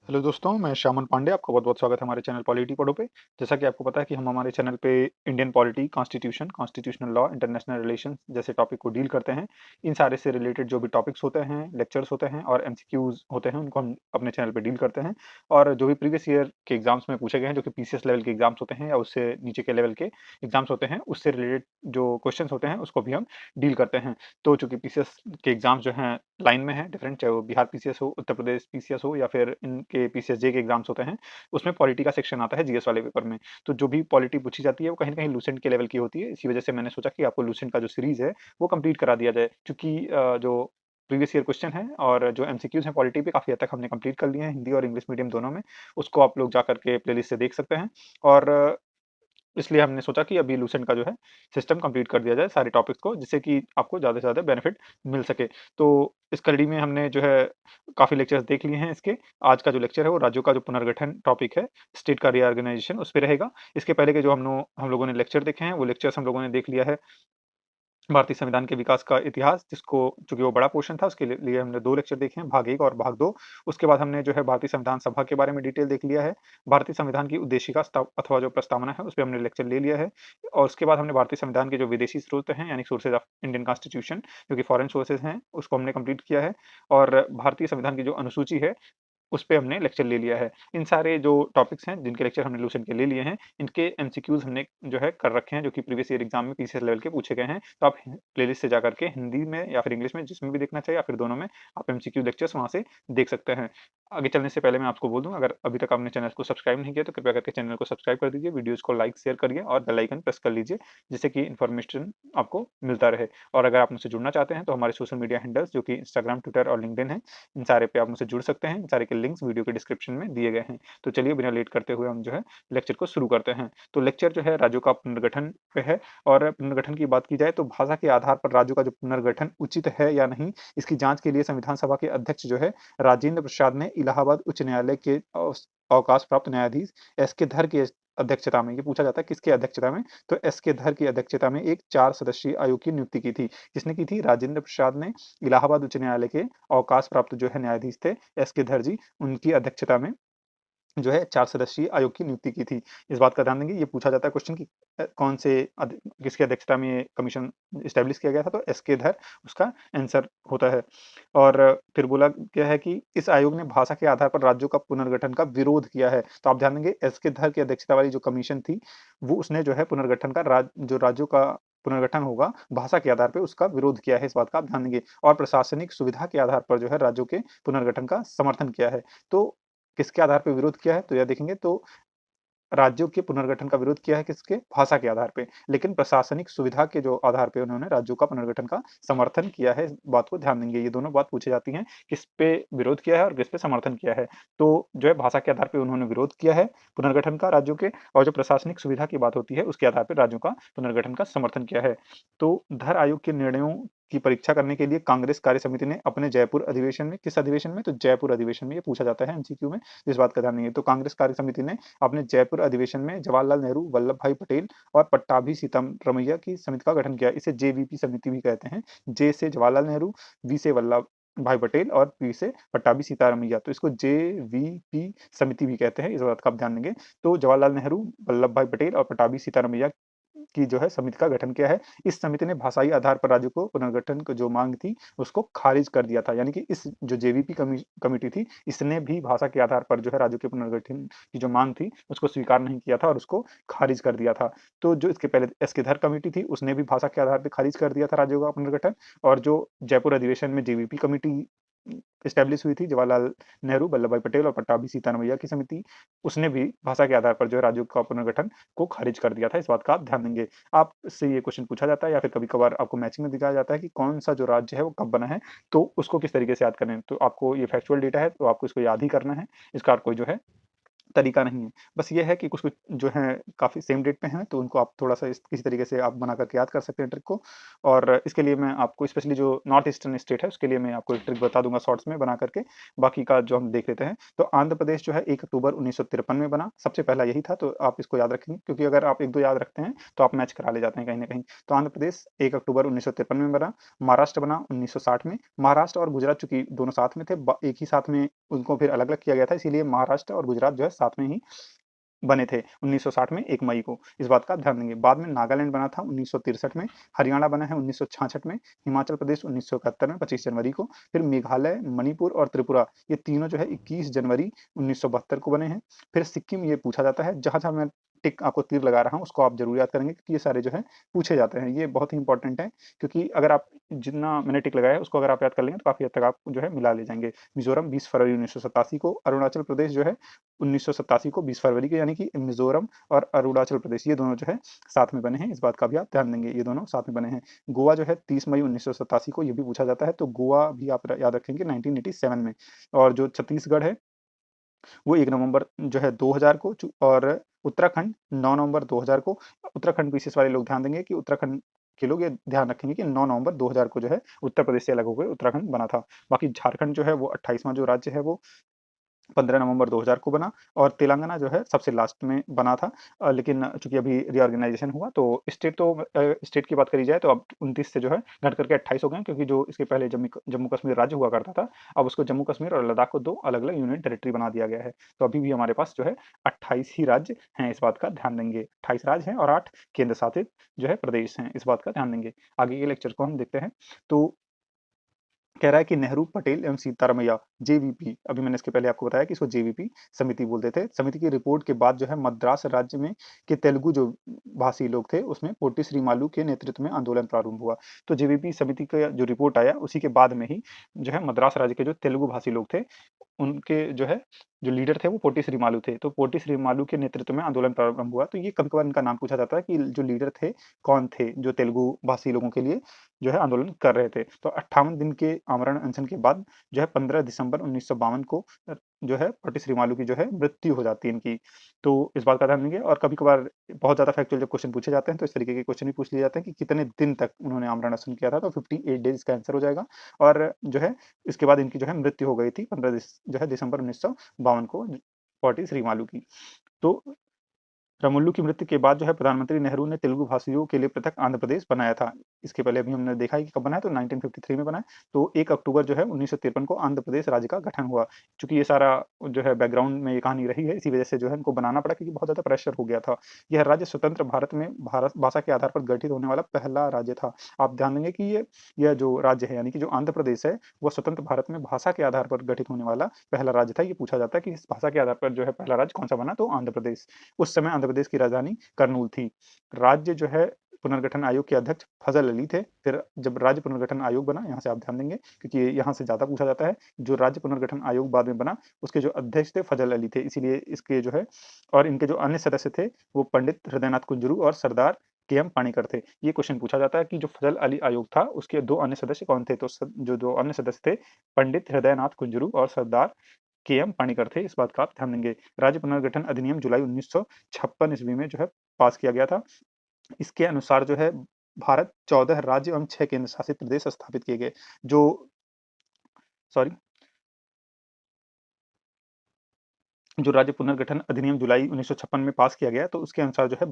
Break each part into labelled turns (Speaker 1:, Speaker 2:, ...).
Speaker 1: Hello दोस्तों, मैं श्यामन पांडे, आपका बहुत-बहुत स्वागत है हमारे चैनल पॉलिटी पढ़ो पे। जैसा कि आपको पता है कि हम हमारे चैनल पे Indian polity, constitution, constitutional law, international relations जैसे टॉपिक को डील करते हैं। इन सारे से रिलेटेड जो भी टॉपिक्स होते हैं, लेक्चर्स होते हैं और एमसीक्यूज़ होते हैं, उनको हम अपने चैनल पे डील करते हैं। और जो भी प्रीवियस ईयर के एग्ज़ाम्स में पूछे गए हैं, जो कि पीसीएस लेवल के एग्ज़ाम्स होते हैं या उससे नीचे के लेवल के एग्ज़ाम्स होते हैं, उससे रिलेटेड जो क्वेश्चंस होते हैं, उसको भी हम डील करते हैं। तो चूँकि पीसीएस के एग्ज़ाम्स जो हैं लाइन में हैं डिफरेंट, चाहे वो बिहार पीसीएस हो, उत्तर प्रदेश पीसीएस हो या फिर इनके पीसीएस जे के एग्जाम्स होते हैं, उसमें पॉलिटी का सेक्शन आता है जीएस वाले पेपर में। तो जो भी पॉलिटी पूछी जाती है वो कहीं न कहीं लूसेंट के लेवल की होती है। इसी वजह से मैंने सोचा कि आपको लूसेंट का जो सीरीज़ है वो कंप्लीट करा दिया जाए। चूँकि जो प्रीवियस ईयर क्वेश्चन है और जो एमसीक्यूज़ हैं पॉलिटी पे काफ़ी हद तक हमने कंप्लीट कर लिए हैं हिंदी और इंग्लिश मीडियम दोनों में। उसको आप लोग जा कर के प्लेलिस्ट से देख सकते हैं और इसलिए हमने सोचा कि अभी लूसेंट का जो है सिस्टम कंप्लीट कर दिया जाए सारे टॉपिक्स को, जिससे कि आपको ज़्यादा से ज़्यादा बेनिफिट मिल सके। तो इस कड़ी में हमने जो है काफ़ी लेक्चर्स देख लिए हैं इसके। आज का जो लेक्चर है वो राज्यों का जो पुनर्गठन टॉपिक है, स्टेट का रीऑर्गनाइजेशन उस पे रहेगा। इसके पहले के जो हम लोगों ने लेक्चर देखे हैं, वो लेक्चर्स हम लोगों ने देख लिया है भारतीय संविधान के विकास का इतिहास, जिसको चूँकि वो बड़ा पोर्शन था, उसके लिए हमने 2 लेक्चर देखे हैं, भाग 1 और भाग 2। उसके बाद हमने जो है भारतीय संविधान सभा के बारे में डिटेल देख लिया है। भारतीय संविधान की उद्देशिका अथवा जो प्रस्तावना है, उसपे हमने लेक्चर ले लिया है और उसके बाद हमने भारतीय संविधान के जो विदेशी स्रोत हैं, यानी सोर्सेज़ ऑफ इंडियन कॉन्स्टिट्यूशन, जो कि फॉरेन सोर्सेज़ हैं, उसको हमने कंप्लीट किया है और भारतीय संविधान की जो अनुसूची है, उस पे हमने लेक्चर ले लिया है। इन सारे जो टॉपिक्स हैं, जिनके लेक्चर हमने लूसेंट के ले लिए हैं, इनके एमसीक्यूज़ हमने जो है कर रखे हैं, जो कि प्रीवियस ईयर एग्ज़ाम में पीसीएस लेवल के पूछे गए हैं। तो आप प्लेलिस्ट से जाकर के हिंदी में या फिर इंग्लिश में जिसमें भी देखना चाहिए या फिर दोनों में आप एमसीक्यू लेक्चर्स वहाँ से देख सकते हैं। आगे चलने से पहले मैं आपको बोल दूँ, अगर अभी तक आपने चैनल को सब्सक्राइब नहीं किया तो कृपया करके चैनल को सब्सक्राइब कर दीजिए, वीडियोज़ को लाइक, शेयर करिए और बेल आइकन प्रेस कर लीजिए, जिससे कि इन्फॉर्मेशन आपको मिलता रहे। और अगर आप मुझसे जुड़ना चाहते हैं तो हमारे सोशल मीडिया हैंडल्स जो कि इंस्टाग्राम, ट्विटर और लिंक्डइन है, इन सारे पे आप मुझसे जुड़ सकते हैं। इन सारे के लिंक्स वीडियो के डिस्क्रिप्शन में दिए गए हैं। तो चलिए बिना लेट करते हुए हम जो है लेक्चर को शुरू करते हैं। तो लेक्चर जो है राज्यों का पुनर्गठन पे है और पुनर्गठन की बात की जाए तो भाषा के आधार पर राज्यों का जो पुनर्गठन उचित है या नहीं, इसकी जाँच के लिए संविधान सभा के अध्यक्ष जो है राजेंद्र प्रसाद ने इलाहाबाद उच्च न्यायालय के अवकाश प्राप्त न्यायाधीश एस.के. धर की अध्यक्षता में, ये पूछा जाता है किसकी अध्यक्षता में? तो एस.के. धर की अध्यक्षता में एक 4 सदस्यीय आयोग की नियुक्ति की थी। किसने की थी? राजेंद्र प्रसाद ने इलाहाबाद उच्च न्यायालय के अवकाश प्राप्त जो है न्यायाधीश थे एस.के. धर जी, उनकी अध्यक्षता में जो है 4 सदस्यीय आयोग की नियुक्ति की थी। इस बात का ध्यान देंगे, ये पूछा जाता है क्वेश्चन कि कौन से किसकी अध्यक्षता में ये कमीशन एस्टेब्लिश किया गया था, तो एस.के. धर उसका आंसर होता है। और फिर बोला गया है कि इस आयोग ने भाषा के आधार पर राज्यों का पुनर्गठन का विरोध किया है। तो आप ध्यान देंगे एस.के. धर की अध्यक्षता वाली जो कमीशन थी, वो उसने जो है पुनर्गठन का जो राज्यों का पुनर्गठन होगा, भाषा के आधार पे उसका विरोध किया है, इस बात का आप ध्यान देंगे। और प्रशासनिक सुविधा के आधार पर जो है राज्यों के पुनर्गठन का समर्थन किया है। तो किसके आधार पे विरोध किया है? तो यह देखेंगे तो राज्यों के पुनर्गठन का विरोध किया है किसके? भाषा के आधार पे। लेकिन प्रशासनिक सुविधा के जो आधार पे उन्होंने राज्यों का पुनर्गठन का समर्थन किया है, इस बात को ध्यान देंगे। ये दोनों बात पूछी जाती हैं, किस पे विरोध किया है और किस पे समर्थन किया है। तो जो है भाषा के आधार पे उन्होंने विरोध किया है पुनर्गठन का राज्यों के, और जो प्रशासनिक सुविधा की बात होती है, उसके आधार पे राज्यों का पुनर्गठन का समर्थन किया है। तो धर आयोग के निर्णयों की परीक्षा करने के लिए कांग्रेस कार्य समिति ने अपने जयपुर अधिवेशन में, किस अधिवेशन में? तो जयपुर अधिवेशन में, ये पूछा जाता है एमसीक्यू में, इस बात का ध्यान देंगे। तो कांग्रेस कार्य समिति ने अपने जयपुर अधिवेशन में जवाहरलाल नेहरू, वल्लभ भाई पटेल और पट्टाभी सीतारमैया की समिति का गठन किया। इसे जेवीपी समिति भी कहते हैं। जे से जवाहरलाल नेहरू, वी से वल्लभ भाई पटेल और पी से पट्टाभी सीतारमैया। तो इसको जेवीपी समिति भी कहते हैं, इस बात का आप ध्यान देंगे। तो जवाहरलाल नेहरू, वल्लभ भाई पटेल और पट्टाभी सीतारमैया की जो है समिति का गठन किया है। इस समिति ने भाषाई आधार पर राज्यों को पुनर्गठन की जो मांग थी, उसको खारिज कर दिया था। यानी कि इस जो जेवीपी कमिटी थी, इसने भी भाषा के आधार पर जो है राज्यों के पुनर्गठन की जो मांग थी, उसको स्वीकार नहीं किया था और उसको खारिज कर दिया था। तो जो इसके पहले एस.के. धर कमिटी थी, उसने भी भाषा के आधार पर खारिज कर दिया था राज्यों का पुनर्गठन, और जो जयपुर अधिवेशन में जेवीपी कमिटी एस्टेब्लिश हुई थी, जवाहरलाल नेहरू, वल्लभ भाई पटेल और पट्टाभी सीतारमैया की समिति, उसने भी भाषा के आधार पर जो है राज्यों का पुनर्गठन को खारिज कर दिया था। इस बात का आप ध्यान देंगे। आपसे ये क्वेश्चन पूछा जाता है या फिर कभी-कभार आपको मैचिंग में दिखाया जाता है कि कौन-सा जो राज्य है वो कब बना है, तो उसको किस तरीके से याद करें। तो आपको ये फैक्चुअल डेटा है, तो आपको इसको याद ही करना है। इसका कोई जो है तरीका नहीं है। बस ये है कि कुछ-कुछ जो हैं काफ़ी सेम डेट पे हैं, तो उनको आप थोड़ा-सा इस किसी तरीके से आप बना कर के याद कर सकते हैं ट्रिक को। और इसके लिए मैं आपको स्पेशली जो नॉर्थ ईस्टर्न स्टेट है, उसके लिए मैं आपको एक ट्रिक बता दूँगा शॉर्ट्स में बना कर के, बाकी का जो हम देख लेते हैं। तो आंध्र प्रदेश जो है 1 अक्टूबर 1953 में बना, सबसे पहला यही था, तो आप इसको याद रखेंगे क्योंकि अगर आप 1-2 याद रखते हैं, तो आप मैच करा ले जाते हैं कहीं न कहीं। तो आंध्र प्रदेश 1 अक्टूबर 1953 में बना, महाराष्ट्र बना 1960 में। महाराष्ट्र और गुजरात चूँकि दोनों साथ में थे, एक ही साथ में उनको फिर अलग-अलग किया गया था, इसीलिए महाराष्ट्र और गुजरात जो है साथ में ही बने थे 1960 में 1 मई को, इस बात का आप ध्यान देंगे। बाद में नागालैंड बना था 1963 में, हरियाणा बना है 1966 में, हिमाचल प्रदेश 1971 में 25 जनवरी को, फिर मेघालय, मणिपुर और त्रिपुरा ये तीनों जो है 21 जनवरी 1972 को बने हैं। फिर सिक्किम ये पूछा जाता है, जहाँ-जहाँ मैं टिक आपको तीर लगा रहा हूँ, उसको आप ज़रूर याद करेंगे क्योंकि ये सारे जो हैं पूछे जाते हैं। ये बहुत ही इंपॉर्टेंट है क्योंकि अगर आप जितना मैंने टिक लगाया है, उसको अगर आप याद कर लेंगे, तो काफ़ी हद तक आप जो है मिला ले जाएँगे। मिज़ोरम 20 फरवरी 1987 को, अरुणाचल प्रदेश जो है 1987 को 20 फरवरी को, यानी कि मिज़ोरम और अरुणाचल प्रदेश ये दोनों जो है साथ में बने हैं, इस बात का भी आप ध्यान देंगे, ये दोनों साथ में बने हैं। गोवा जो है 30 मई 1987 को, ये भी पूछा जाता है, तो गोवा भी आप याद रखेंगे 1987 में। और जो छत्तीसगढ़ है, वो 1 नवंबर जो है 2000 को और उत्तराखंड 9 नवंबर 2000 को। उत्तराखंड पीसीएस वाले लोग ध्यान देंगे कि उत्तराखंड के लोग ये ध्यान रखेंगे कि 9 नवंबर 2000 को जो है उत्तर प्रदेश से अलग होकर उत्तराखंड बना था। बाकी झारखंड जो है वो 28वां जो राज्य है वो 15 नवंबर 2000 को बना और तेलंगाना जो है सबसे लास्ट में बना था। लेकिन चूँकि अभी रीऑर्गेनाइज़ेशन हुआ तो स्टेट की बात करी जाए तो अब 29 से जो है घट करके 28 हो गए हैं क्योंकि जो इसके पहले जम्मू कश्मीर राज्य हुआ करता था, अब उसको जम्मू कश्मीर और लद्दाख को 2 अलग-अलग यूनियन टेरिटरी बना दिया गया है। तो अभी भी हमारे पास जो है 28 ही राज्य हैं, इस बात का ध्यान देंगे। 28 राज्य हैं और 8 केंद्र शासित जो है प्रदेश हैं, इस बात का ध्यान देंगे। आगे के लेक्चर को हम देखते हैं। तो कह रहा है कि नेहरू, पटेल एवं सीतारमैया जेवीपी, अभी मैंने इसके पहले आपको बताया कि इसको जेवीपी समिति बोलते थे। समिति की रिपोर्ट के बाद जो है मद्रास राज्य में के तेलुगु जो भाषी लोग थे, उसमें पोट्टी श्रीमालू के नेतृत्व में आंदोलन प्रारंभ हुआ। तो जेवीपी समिति का जो रिपोर्ट आया, उसी के बाद में ही जो है मद्रास राज्य के जो तेलुगु भाषी लोग थे, उनके जो है जो लीडर थे वो पोट्टी श्रीमालू थे। तो पोट्टी श्रीमालू के नेतृत्व में आंदोलन प्रारंभ हुआ। तो ये कभी-कभार इनका नाम पूछा जाता है कि जो लीडर थे, कौन थे? जो तेलुगु भाषी लोगों के लिए जो है आंदोलन कर रहे थे। तो 58 दिन के आमरण अनशन के बाद जो है 15 दिसंबर 1952 को जो है पोट्टी श्रीमालू की जो है मृत्यु हो जाती है इनकी। तो इस बात का ध्यान देंगे और कभी-कभार बहुत ज़्यादा फैक्चुअल जब क्वेश्चन पूछे जाते हैं, तो इस तरीके के क्वेश्चन भी पूछ लिए जाते हैं कि कितने दिन तक उन्होंने आमरण अनशन किया था, तो 58 डेज़ इसका आंसर हो जाएगा। और जो है इसके बाद इनकी जो है मृत्यु हो गई थी 15 दिसंबर 1952 को पोट्टी श्रीमालू की। तो रामुलु की मृत्यु के बाद जो है प्रधानमंत्री नेहरू ने तेलुगु भाषियों के लिए पृथक आंध्र प्रदेश बनाया था। इसके पहले अभी हमने देखा है कि कब बना है, तो 1953 में बना है। तो 1 अक्टूबर जो है 1953 को आंध्र प्रदेश राज्य का गठन हुआ। चूँकि ये सारा जो है बैकग्राउंड में ये कहानी रही है, इसी वजह से जो है इनको बनाना पड़ा क्योंकि बहुत ज़्यादा प्रेशर हो गया था। यह राज्य स्वतंत्र भारत में भारत भाषा के आधार पर गठित होने वाला पहला राज्य था। आप ध्यान देंगे कि यह जो राज्य है यानी कि जो आंध्र प्रदेश है, वह स्वतंत्र भारत में भाषा के आधार पर गठित होने वाला पहला राज्य था। ये पूछा जाता है कि इस भाषा के आधार पर जो है पहला राज्य कौन-सा बना? तो आंध्र प्रदेश। उस समय आंध्र प्रदेश की राजधानी करनूल थी। राज्य जो है पुनर्गठन आयोग के अध्यक्ष फजल अली थे। फिर जब राज्य पुनर्गठन आयोग बना, यहाँ से आप ध्यान देंगे क्योंकि यहाँ से ज़्यादा पूछा जाता है। जो राज्य पुनर्गठन आयोग बाद में बना, उसके जो अध्यक्ष थे फजल अली थे, इसीलिए इसके जो है और इनके जो अन्य सदस्य थे, वो पंडित हृदयनाथ कुंजरू और सरदार के.एम. पाणिकर थे। ये क्वेश्चन पूछा जाता है कि जो फजल अली आयोग था, उसके 2 अन्य सदस्य कौन थे? तो जो 2 अन्य सदस्य थे, पंडित हृदयनाथ कुंजरू और सरदार के.एम. पाणिकर थे, इस बात का आप ध्यान देंगे। राज्य पुनर्गठन अधिनियम जुलाई 1956 ईस्वी में जो है पास किया गया था। इसके अनुसार जो है भारत 14 राज्य एवं 6 केंद्र शासित प्रदेश स्थापित किए गए। जो सॉरी जो राज्य पुनर्गठन अधिनियम जुलाई 1956 में पास किया गया, तो उसके अनुसार जो है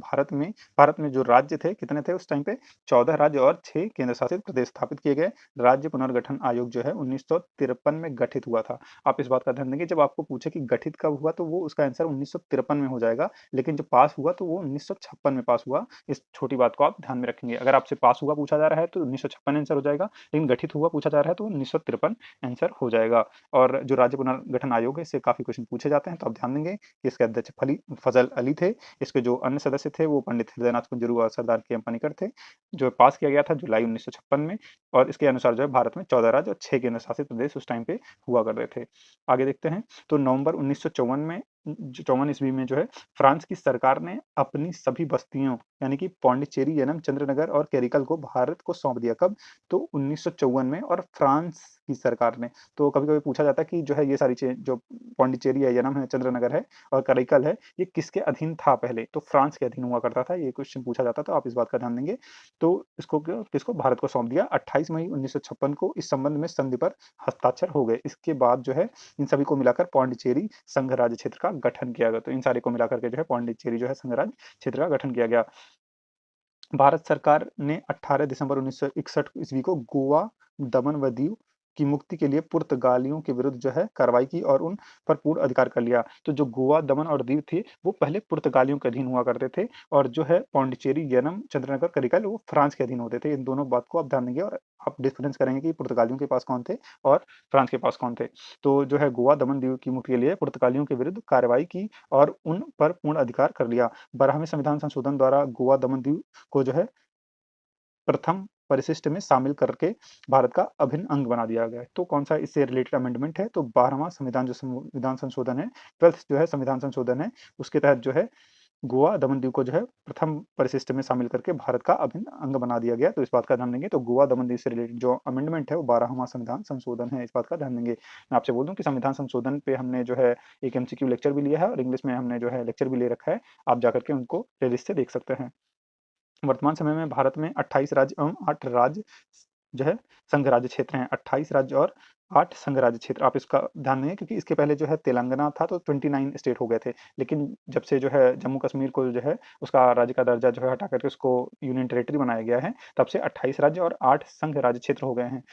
Speaker 1: भारत में जो राज्य थे, कितने थे उस टाइम पे? 14 राज्य और 6 केंद्र शासित प्रदेश स्थापित किए गए। राज्य पुनर्गठन आयोग जो है 1953 में गठित हुआ था। आप इस बात का ध्यान देंगे, जब आपको पूछे कि गठित कब हुआ, तो वो उसका आंसर 1953 में हो जाएगा, लेकिन जो पास हुआ, तो वो 1956 में पास हुआ। इस छोटी बात को आप ध्यान में रखेंगे। अगर आपसे पास हुआ पूछा जा रहा है, तो 1956 आंसर हो जाएगा, लेकिन गठित हुआ पूछा जा रहा है, तो 1953 आंसर हो जाएगा। और जो राज्य पुनर्गठन आयोग है, इससे काफ़ी क्वेश्चन पूछे जाते हैं, तो आप ध्यान देंगे कि इसके अध्यक्ष फजल अली थे। इसके जो अन्य सदस्य थे, वो पंडित हृदयनाथ कुंजरू और सरदार के.एम. पाणिकर थे, जो पास किया गया था जुलाई 1956 में। और इसके अनुसार जो है भारत में 14 राज्य और 6 केंद्र शासित प्रदेश उस टाइम पे हुआ करते थे। आगे देखते हैं, तो नवंबर 1954 में 54 ईस्वी में जो है फ्रांस की सरकार ने अपनी सभी बस्तियों यानी कि पौंडीचेरी, यनम, चंद्रनगर और कैरिकल को भारत को सौंप दिया। कब? तो 1954 में, और फ्रांस की सरकार ने। तो कभी-कभी पूछा जाता है कि जो है ये सारी चीज़ें जो पौंडीचेरी है, यनम है, चंद्रनगर है और करैकल है, ये किसके अधीन था पहले? तो फ्रांस के अधीन हुआ करता था। ये क्वेश्चन पूछा जाता है, तो आप इस बात का ध्यान देंगे। तो इसको किसको? भारत को सौंप दिया। 28 मई 1956 को इस संबंध में संधि पर हस्ताक्षर हो गए। इसके बाद जो है इन सभी को मिलाकर पौंडीचेरी संघ राज्य क्षेत्र का गठन किया गया। तो इन सारे को मिलाकर के जो है पौंडीचेरी जो है संघ राज्य क्षेत्र का गठन किया गया। भारत सरकार ने 18 दिसंबर 1961 ईस्वी को गोवा, दमन व दीव की मुक्ति के लिए पुर्तगालियों के विरुद्ध जो है कार्रवाई की और उन पर पूर्ण अधिकार कर लिया। तो जो गोवा, दमन और दीव थे, वो पहले पुर्तगालियों के अधीन हुआ करते थे, और जो है पौंडीचेरी, यनम, चंद्रनगर, करिकल वो फ्रांस के अधीन होते थे। इन दोनों बात को आप ध्यान देंगे और आप डिफरेंस करेंगे कि पुर्तगालियों के पास कौन थे और फ्रांस के पास कौन थे। तो जो है गोवा, दमन, दीव की मुक्ति के लिए पुर्तगालियों के विरुद्ध कार्रवाई की और उन पर पूर्ण अधिकार कर लिया। 12वें संविधान संशोधन द्वारा गोवा, दमन, दीव को जो है प्रथम परिशिष्ट में शामिल करके भारत का अभिन्न अंग बना दिया गया है। तो कौन सा इससे रिलेटेड अमेंडमेंट है? तो 12वां संविधान जो संविधान संशोधन है, 12th जो है संविधान संशोधन है, उसके तहत जो है गोवा, दमन, दीव को जो है प्रथम परिशिष्ट में शामिल करके भारत का अभिन्न अंग बना दिया गया। तो इस बात का ध्यान देंगे। तो गोवा, दमन, दीव से रिलेटेड जो अमेंडमेंट है वो 12वां संविधान संशोधन है। इस बात का ध्यान देंगे। मैं आपसे बोल दूं कि संविधान संशोधन पे हमने जो है एक एमसीक्यू लेक्चर भी लिया है और इंग्लिश में हमने जो है लेक्चर भी ले रखा है। आप जाकर के उनको प्लेलिस्ट से देख सकते हैं। वर्तमान समय में भारत में 28 राज्य एवं 8 राज्य जो है संघ राज्य क्षेत्र हैं। 28 राज्य और 8 संघ राज्य क्षेत्र। आप इसका ध्यान देंगे क्योंकि इसके पहले जो है तेलंगाना था तो 29 स्टेट हो गए थे। लेकिन जब से जो है जम्मू कश्मीर को जो है उसका राज्य का दर्जा जो है हटा करके उसको यूनियन टेरिटरी बनाया गया है, तब से 28 राज्य और 8 संघ राज्य क्षेत्र हो गए हैं।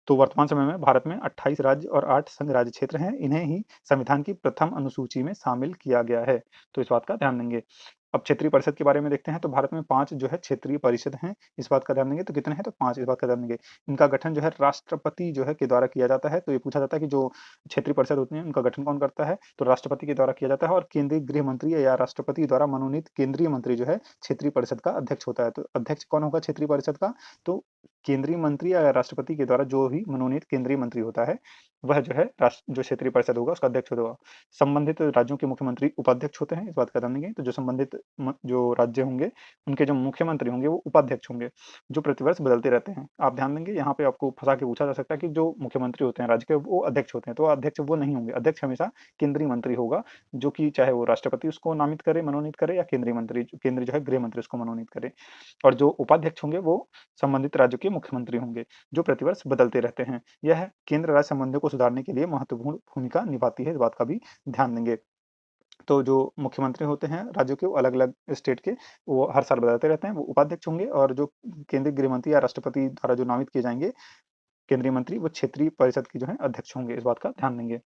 Speaker 1: तो वर्तमान समय में भारत में 28 राज्य और 8 संघ राज्य क्षेत्र हैं। इन्हें ही संविधान की प्रथम अनुसूची में शामिल किया गया है। तो इस बात का ध्यान देंगे। अब क्षेत्रीय परिषद के बारे में देखते हैं। तो भारत में 5 जो है क्षेत्रीय परिषद हैं। इस बात का ध्यान देंगे। तो कितने हैं? तो 5 इस बात का ध्यान देंगे। इनका गठन जो है राष्ट्रपति जो है के द्वारा किया जाता है। तो ये पूछा जाता है कि जो क्षेत्रीय परिषद होती है उनका गठन कौन करता है? तो राष्ट्रपति के द्वारा किया जाता है, और केंद्रीय गृह मंत्री या राष्ट्रपति द्वारा मनोनीत केंद्रीय मंत्री जो है क्षेत्रीय परिषद का अध्यक्ष होता है। तो अध्यक्ष कौन होगा क्षेत्रीय परिषद का? तो केंद्रीय मंत्री या राष्ट्रपति के द्वारा जो भी मनोनीत केंद्रीय मंत्री होता है, वह जो है राष्ट्र जो क्षेत्रीय परिषद होगा उसका अध्यक्ष होगा। संबंधित राज्यों के मुख्यमंत्री उपाध्यक्ष होते हैं। इस बात का ध्यान देंगे। तो जो संबंधित जो राज्य होंगे उनके जो मुख्यमंत्री होंगे वो उपाध्यक्ष होंगे, जो प्रतिवर्ष बदलते रहते हैं। आप ध्यान देंगे, यहाँ पे आपको फंसा के पूछा जा सकता है कि जो मुख्यमंत्री होते हैं राज्य के वो अध्यक्ष होते हैं। तो अध्यक्ष वो नहीं होंगे। अध्यक्ष हमेशा केंद्रीय मंत्री होगा, जो कि चाहे वो राष्ट्रपति उसको नामित करे, मनोनीत करे, या केंद्रीय मंत्री केंद्रीय जो है गृह मंत्री उसको मनोनीत करे। और जो उपाध्यक्ष होंगे वो संबंधित राज्य के मुख्यमंत्री होंगे, जो प्रतिवर्ष बदलते रहते हैं। यह केंद्र राज्य संबंधों को सुधारने के लिए महत्वपूर्ण भूमिका निभाती है। इस बात का भी ध्यान देंगे। तो जो मुख्यमंत्री होते हैं राज्यों के, वो अलग-अलग स्टेट के, वो हर साल बदलते रहते हैं, वो उपाध्यक्ष होंगे, और जो केंद्रीय गृह मंत्री या राष्ट्रपति द्वारा जो नामित किए जाएँगे केंद्रीय मंत्री, वो क्षेत्रीय परिषद के जो हैं अध्यक्ष होंगे। इस बात का ध्यान देंगे।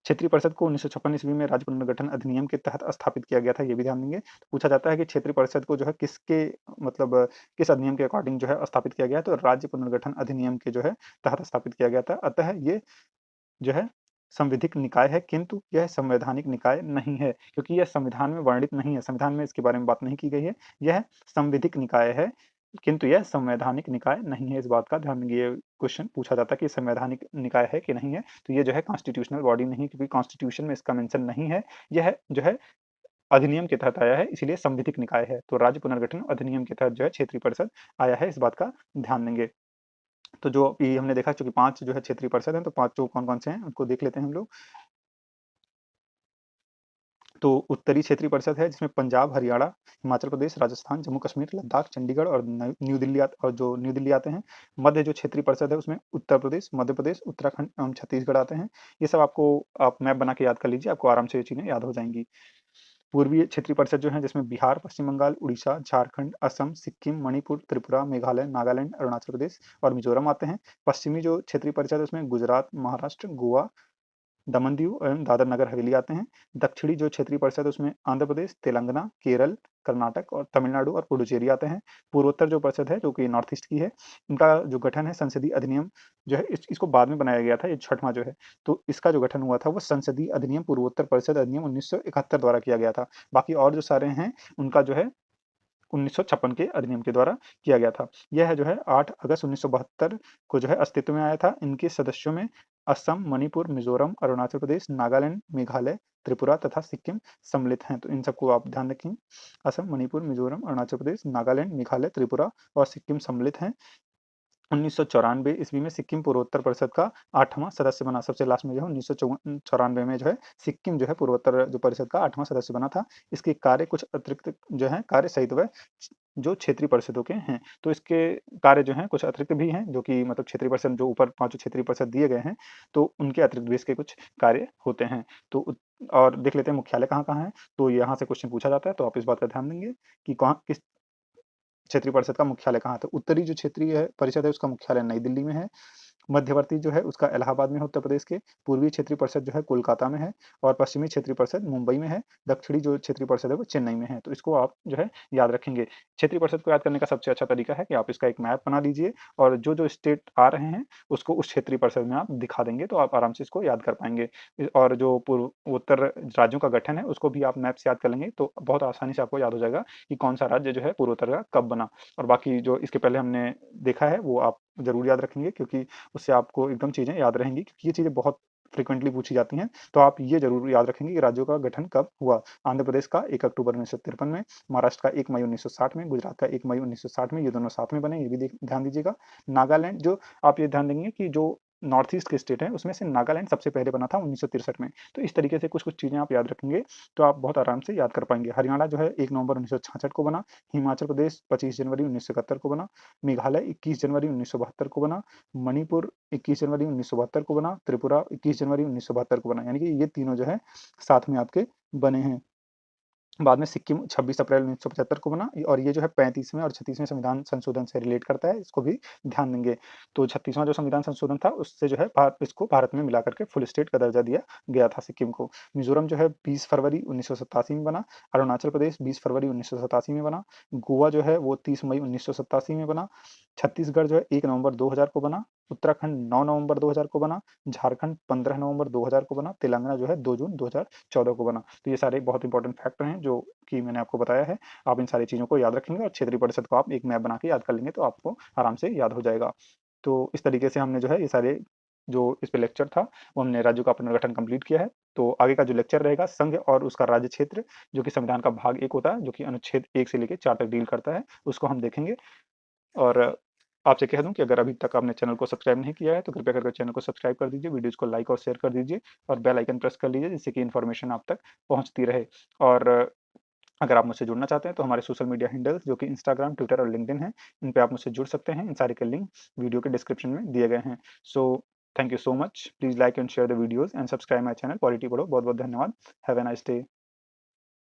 Speaker 1: क्षेत्रीय परिषद को 1956 ईस्वी में राज्य पुनर्गठन अधिनियम के तहत स्थापित किया गया था, ये भी ध्यान देंगे। तो पूछा जाता है कि क्षेत्रीय परिषद को जो है किसके मतलब किस अधिनियम के अकॉर्डिंग जो है स्थापित किया गया है? तो राज्य पुनर्गठन अधिनियम के जो है तहत स्थापित किया गया था। अतः ये जो है संवैधानिक निकाय है, किंतु यह संवैधानिक निकाय नहीं है, क्योंकि यह संविधान में वर्णित नहीं है। संविधान में इसके बारे में बात नहीं की गई है। यह संवैधानिक निकाय है, किंतु यह संवैधानिक निकाय नहीं है। इस बात का ध्यान देंगे। ये क्वेश्चन पूछा जाता है कि संवैधानिक निकाय है कि नहीं है? तो ये जो है कॉन्स्टिट्यूशनल बॉडी नहीं है, क्योंकि कॉन्स्टिट्यूशन में इसका मेंशन नहीं है। यह जो है अधिनियम के तहत आया है, इसीलिए संवैधानिक निकाय है। तो राज्य पुनर्गठन अधिनियम के तहत जो है क्षेत्रीय परिषद आया है। इस बात का ध्यान देंगे। तो जो अभी हमने देखा, चूँकि 5 जो है क्षेत्रीय परिषद हैं, तो पाँचों कौन-कौन से हैं उनको देख लेते हैं हम लोग। तो उत्तरी क्षेत्रीय परिषद है जिसमें पंजाब, हरियाणा, हिमाचल प्रदेश, राजस्थान, जम्मू कश्मीर, लद्दाख, चंडीगढ़ और न्यू दिल्ली आते हैं। मध्य जो क्षेत्रीय परिषद है उसमें उत्तर प्रदेश, मध्य प्रदेश, उत्तराखंड एवं छत्तीसगढ़ आते हैं। ये सब आपको आप मैप बना के याद कर लीजिए, आपको आराम से ये चीज़ें याद हो जाएँगी। पूर्वीय क्षेत्रीय परिषद जो है जिसमें बिहार, पश्चिम बंगाल, उड़ीसा, झारखंड, असम, सिक्किम, मणिपुर, त्रिपुरा, मेघालय, नागालैंड, अरुणाचल प्रदेश और मिजोरम आते हैं। पश्चिमी जो क्षेत्रीय परिषद है उसमें गुजरात, महाराष्ट्र, गोवा, दमन दीव एवं दादर नगर हवेली आते हैं। दक्षिणी जो क्षेत्रीय परिषद है उसमें आंध्र प्रदेश, तेलंगाना, केरल, कर्नाटक और तमिलनाडु और पुडुचेरी आते हैं। पूर्वोत्तर जो परिषद है जो कि नॉर्थ ईस्ट की है, इनका जो गठन है संसदीय अधिनियम जो है इसको बाद में बनाया गया था, ये 6वां जो है। तो इसका जो गठन हुआ था वो संसदीय अधिनियम पूर्वोत्तर परिषद अधिनियम 1971 द्वारा किया गया था। बाकी और जो सारे हैं उनका जो है 1956 के अधिनियम के द्वारा किया गया था। यह जो है 8 अगस्त 1972 को जो है अस्तित्व में आया था। इनके सदस्यों में असम, मणिपुर, मिज़ोरम, अरुणाचल प्रदेश, नागालैंड, मेघालय, त्रिपुरा तथा सिक्किम सम्मिलित हैं। तो इन सबको आप ध्यान रखें। असम, मणिपुर, मिजोरम, अरुणाचल प्रदेश, नागालैंड, मेघालय, त्रिपुरा और सिक्किम सम्मिलित हैं। 1994 ईस्वी में सिक्किम पूर्वोत्तर परिषद का 8वां सदस्य बना। सबसे लास्ट में जो है 1994 में जो है सिक्किम जो है पूर्वोत्तर जो परिषद का 8वां सदस्य बना था। इसके कार्य कुछ अतिरिक्त जो है कार्य सहित वह जो क्षेत्रीय परिषदों के हैं। तो इसके कार्य जो हैं कुछ अतिरिक्त भी हैं, जो कि मतलब क्षेत्रीय परिषद जो ऊपर 5 क्षेत्रीय परिषद दिए गए हैं, तो उनके अतिरिक्त भी इसके कुछ कार्य होते हैं। तो और देख लेते हैं मुख्यालय कहाँ-कहाँ है। तो यहाँ से क्वेश्चन पूछा जाता है, तो आप इस बात का ध्यान देंगे कि कहाँ किस क्षेत्रीय परिषद का मुख्यालय कहाँ है। तो उत्तरी जो क्षेत्रीय परिषद है उसका मुख्यालय नई दिल्ली में है। मध्यवर्ती जो है उसका इलाहाबाद में है उत्तर प्रदेश के। पूर्वी क्षेत्रीय परिषद जो है कोलकाता में है और पश्चिमी क्षेत्रीय परिषद मुंबई में है। दक्षिणी जो क्षेत्रीय परिषद है वो चेन्नई में है। तो इसको आप जो है याद रखेंगे। क्षेत्रीय परिषद को याद करने का सबसे अच्छा तरीका है कि आप इसका एक मैप बना लीजिए और जो-जो स्टेट आ रहे हैं उसको उस क्षेत्रीय परिषद में आप दिखा देंगे, तो आप आराम से इसको याद कर पाएँगे। और जो पूर्वोत्तर राज्यों का गठन है उसको भी आप मैप से याद कर लेंगे, तो बहुत आसानी से आपको याद हो जाएगा कि कौन-सा राज्य जो है पूर्वोत्तर का कब बना। और बाकी जो इसके पहले हमने देखा है वो आप ज़रूर याद रखेंगे, क्योंकि उससे आपको एकदम चीज़ें याद रहेंगी, क्योंकि ये चीज़ें बहुत फ्रीक्वेंटली पूछी जाती हैं। तो आप ये ज़रूर याद रखेंगे कि राज्यों का गठन कब हुआ। आंध्र प्रदेश का 1 अक्टूबर 1953 में, महाराष्ट्र का 1 मई 1960 में, गुजरात का 1 मई 1960 में, ये दोनों साथ में बने, ये भी ध्यान दीजिएगा। नागालैंड जो आप ये ध्यान देंगे कि जो नॉर्थ ईस्ट के स्टेट हैं उसमें से नागालैंड सबसे पहले बना था 1963 में। तो इस तरीके से कुछ-कुछ चीज़ें आप याद रखेंगे तो आप बहुत आराम से याद कर पाएँगे। हरियाणा जो है 1 नवंबर 1966 को बना, हिमाचल प्रदेश 25 जनवरी 1971 को बना, मेघालय 21 जनवरी 1972 को बना, मणिपुर 21 जनवरी 1972 को बना, त्रिपुरा 21 जनवरी 1972 को बना। यानी कि ये तीनों जो है साथ में आपके बने हैं। बाद में सिक्किम 26 अप्रैल 1975 को बना और ये जो है 35वें और 36वें संविधान संशोधन से रिलेट करता है, इसको भी ध्यान देंगे। तो 36वां जो संविधान संशोधन था उससे जो है इसको भारत में मिला करके फुल स्टेट का दर्जा दिया गया था सिक्किम को। मिज़ोरम जो है 20 फरवरी 1987 में बना, अरुणाचल प्रदेश 20 फरवरी 1987 में बना, गोवा जो है वो 30 मई 1987 में बना, छत्तीसगढ़ जो है 1 नवंबर 2000 को बना, उत्तराखंड 9 नवंबर 2000 को बना, झारखंड 15 नवंबर 2000 को बना, तेलंगाना जो है 2 जून 2014 को बना। तो ये सारे बहुत इंपॉर्टेंट फैक्टर हैं जो कि मैंने आपको बताया है। आप इन सारी चीज़ों को याद रखेंगे और क्षेत्रीय परिषद को आप एक मैप बना के याद कर लेंगे, तो आपको आराम से याद हो जाएगा। तो इस तरीके से हमने जो है ये सारे जो इस पे लेक्चर था वो हमने राज्यों का पुनर्गठन कंप्लीट किया है। तो आगे का जो लेक्चर रहेगा संघ और उसका राज्य क्षेत्र, जो कि संविधान का भाग 1 होता है, जो कि अनुच्छेद 1 से लेके 4 तक डील करता है, उसको हम देखेंगे। और आपसे कह दूँ कि अगर अभी तक आपने चैनल को सब्सक्राइब नहीं किया है, तो कृपया करके चैनल को सब्सक्राइब कर दीजिए, वीडियोज़ को लाइक और शेयर कर दीजिए और बेल आइकन प्रेस कर लीजिए, जिससे कि इन्फॉर्मेशन आप तक पहुँचती रहे। और अगर आप मुझसे जुड़ना चाहते हैं, तो हमारे सोशल मीडिया हैंडल्स जो कि इंस्टाग्राम, ट्विटर और लिंक्डइन हैं, इन पे आप मुझसे जुड़ सकते हैं। इन सारे के लिंक वीडियो के डिस्क्रिप्शन में दिए गए हैं। So thank you so much. Please like and share the videos and subscribe my channel polity पढ़ो। बहुत-बहुत धन्यवाद। Have a nice day.